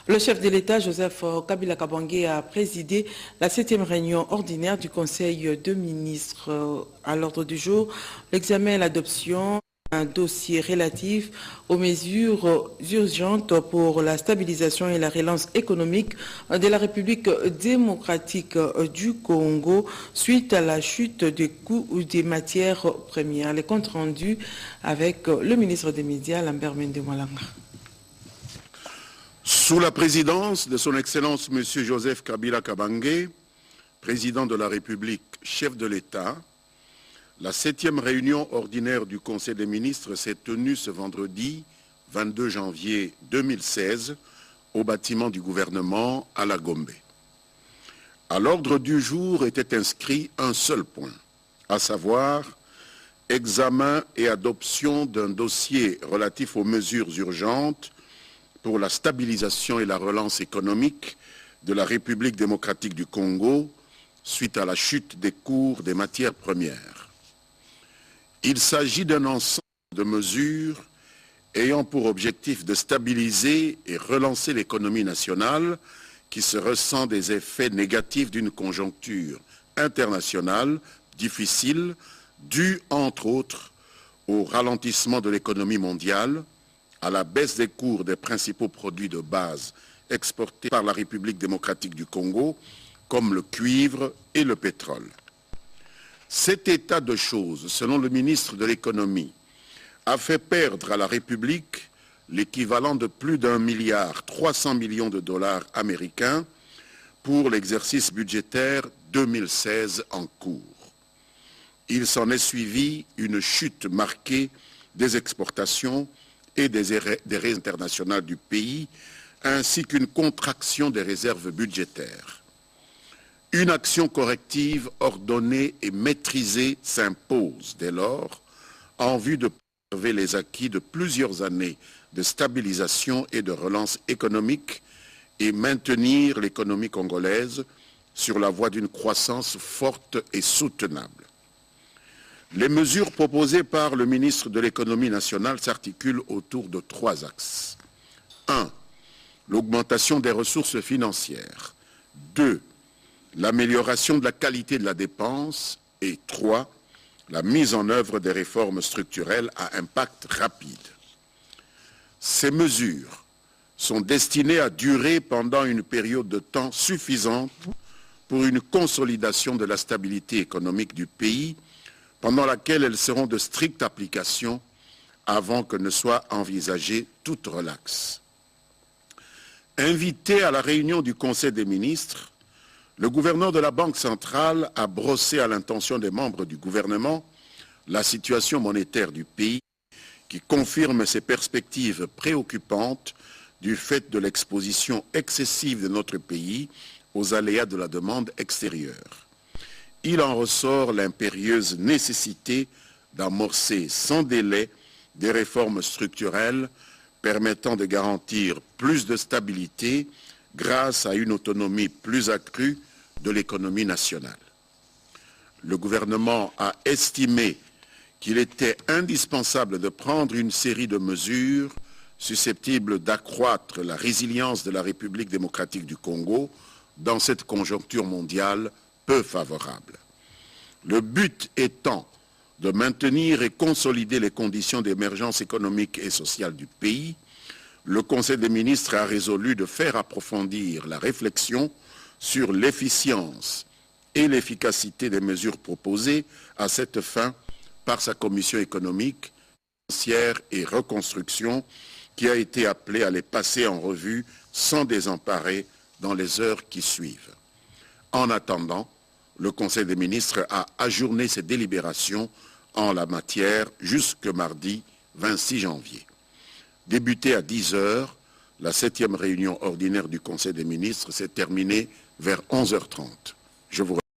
Le chef de l'État, Joseph Kabila Kabange, a présidé la 7e réunion ordinaire du Conseil de ministres. À l'ordre du jour, l'examen et l'adoption d'un dossier relatif aux mesures urgentes pour la stabilisation et la relance économique de la République démocratique du Congo suite à la chute des coûts des matières premières. Les comptes rendus avec le ministre des Médias, Lambert Mende Mwalanga. Sous la présidence de son Excellence M. Joseph Kabila Kabange, président de la République, chef de l'État, la 7e réunion ordinaire du Conseil des ministres s'est tenue ce vendredi 22 janvier 2016 au bâtiment du gouvernement à la Gombe. À l'ordre du jour était inscrit un seul point, à savoir examen et adoption d'un dossier relatif aux mesures urgentes pour la stabilisation et la relance économique de la République démocratique du Congo suite à la chute des cours des matières premières. Il s'agit d'un ensemble de mesures ayant pour objectif de stabiliser et relancer l'économie nationale qui se ressent des effets négatifs d'une conjoncture internationale difficile due entre autres au ralentissement de l'économie mondiale, à la baisse des cours des principaux produits de base exportés par la République démocratique du Congo, comme le cuivre et le pétrole. Cet état de choses, selon le ministre de l'Économie, a fait perdre à la République l'équivalent de plus d'1,3 milliard de dollars américains pour l'exercice budgétaire 2016 en cours. Il s'en est suivi une chute marquée des exportations et des réserves internationales du pays, ainsi qu'une contraction des réserves budgétaires. Une action corrective ordonnée et maîtrisée s'impose dès lors en vue de préserver les acquis de plusieurs années de stabilisation et de relance économique et maintenir l'économie congolaise sur la voie d'une croissance forte et soutenable. Les mesures proposées par le ministre de l'Économie nationale s'articulent autour de 3 axes. 1. L'augmentation des ressources financières. 2. L'amélioration de la qualité de la dépense. Et 3. La mise en œuvre des réformes structurelles à impact rapide. Ces mesures sont destinées à durer pendant une période de temps suffisante pour une consolidation de la stabilité économique du pays, pendant laquelle elles seront de stricte application avant que ne soit envisagée toute relaxe. Invité à la réunion du Conseil des ministres, le gouverneur de la Banque centrale a brossé à l'intention des membres du gouvernement la situation monétaire du pays qui confirme ses perspectives préoccupantes du fait de l'exposition excessive de notre pays aux aléas de la demande extérieure. Il en ressort l'impérieuse nécessité d'amorcer sans délai des réformes structurelles permettant de garantir plus de stabilité grâce à une autonomie plus accrue de l'économie nationale. Le gouvernement a estimé qu'il était indispensable de prendre une série de mesures susceptibles d'accroître la résilience de la République démocratique du Congo dans cette conjoncture mondiale peu favorable. Le but étant de maintenir et consolider les conditions d'émergence économique et sociale du pays, le Conseil des ministres a résolu de faire approfondir la réflexion sur l'efficience et l'efficacité des mesures proposées à cette fin par sa commission économique, financière et reconstruction qui a été appelée à les passer en revue sans désemparer dans les heures qui suivent. En attendant, le Conseil des ministres a ajourné ses délibérations en la matière jusque mardi 26 janvier. Débutée à 10 h, la 7e réunion ordinaire du Conseil des ministres s'est terminée vers 11 h 30. Je vous remercie.